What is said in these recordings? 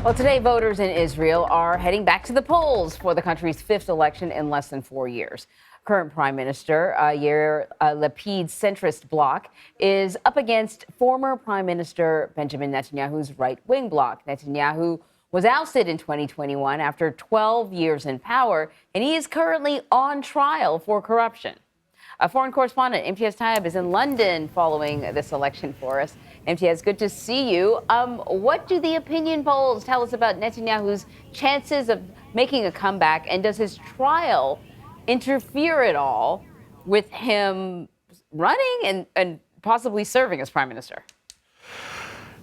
Well, today, voters in Israel are heading back to the polls for the country's fifth election in less than 4 years. Current Prime Minister Yair Lapid's centrist bloc is up against former Prime Minister Benjamin Netanyahu's right-wing bloc. Netanyahu was ousted in 2021 after 12 years in power, and he is currently on trial for corruption. A foreign correspondent, Imtiaz Tyab, is in London following this election for us. Imtiaz, good to see you. What do the opinion polls tell us about Netanyahu's chances of making a comeback? And does his trial interfere at all with him running and possibly serving as prime minister?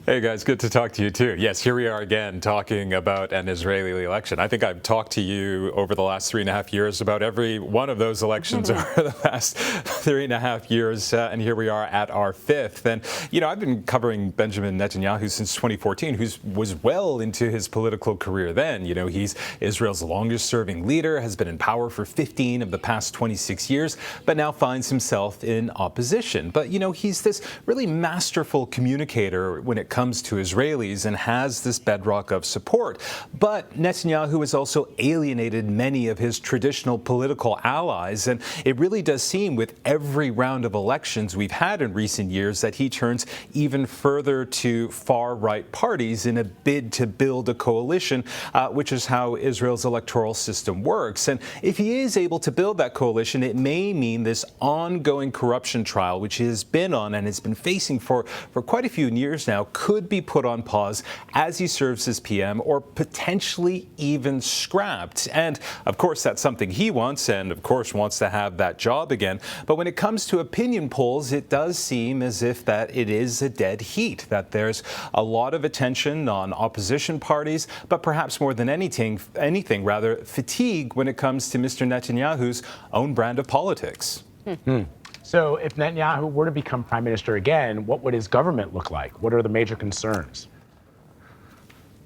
Hey guys, good to talk to you too. Yes, here we are again talking about an Israeli election. I think I've talked to you over the last 3.5 years about every one of those elections over the past 3.5 years, and here we are at our fifth. And, you know, I've been covering Benjamin Netanyahu since 2014, who was well into his political career then. You know, he's Israel's longest serving leader, has been in power for 15 of the past 26 years, but now finds himself in opposition. But, you know, he's this really masterful communicator when it comes to Israelis and has this bedrock of support. But Netanyahu has also alienated many of his traditional political allies, and it really does seem with every round of elections we've had in recent years that he turns even further to far-right parties in a bid to build a coalition, which is how Israel's electoral system works. And if he is able to build that coalition, it may mean this ongoing corruption trial, which he has been on and has been facing for quite a few years now, could be put on pause as he serves as PM, or potentially even scrapped. And of course, that's something he wants, and of course wants to have that job again. But when it comes to opinion polls, it does seem as if that it is a dead heat, that there's a lot of attention on opposition parties, but perhaps more than anything, fatigue when it comes to Mr. Netanyahu's own brand of politics. So if Netanyahu were to become prime minister again, what would his government look like? What are the major concerns?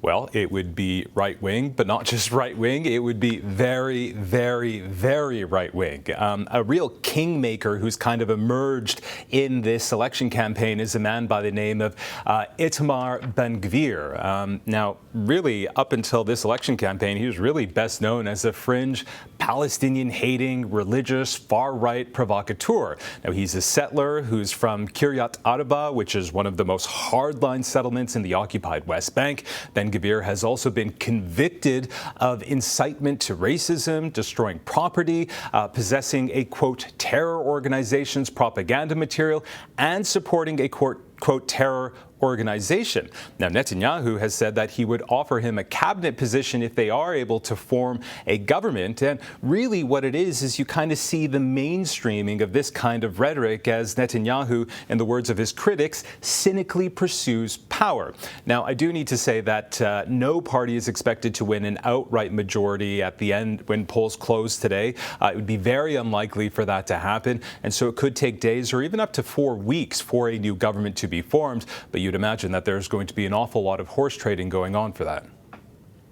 Well, it would be right-wing, but not just right-wing. It would be very, very, very right-wing. A real kingmaker who's kind of emerged in this election campaign is a man by the name of Itamar Ben-Gvir. Now, really, up until this election campaign, he was really best known as a fringe, Palestinian-hating, religious, far-right provocateur. Now, he's a settler who's from Kiryat Arba, which is one of the most hardline settlements in the occupied West Bank. Ben-Gvir has also been convicted of incitement to racism, destroying property, possessing a, quote, terror organization's propaganda material, and supporting a, quote, terror organization. Now, Netanyahu has said that he would offer him a cabinet position if they are able to form a government. And really what it is you kind of see the mainstreaming of this kind of rhetoric as Netanyahu, in the words of his critics, cynically pursues power. Now, I do need to say that no party is expected to win an outright majority at the end when polls close today. It would be very unlikely for that to happen. And so it could take days or even up to 4 weeks for a new government to be formed. But you'd imagine that there's going to be an awful lot of horse trading going on for that.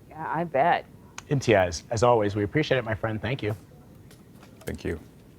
Yeah, I bet. Imtiaz, as always, we appreciate it, my friend. Thank you. Thank you.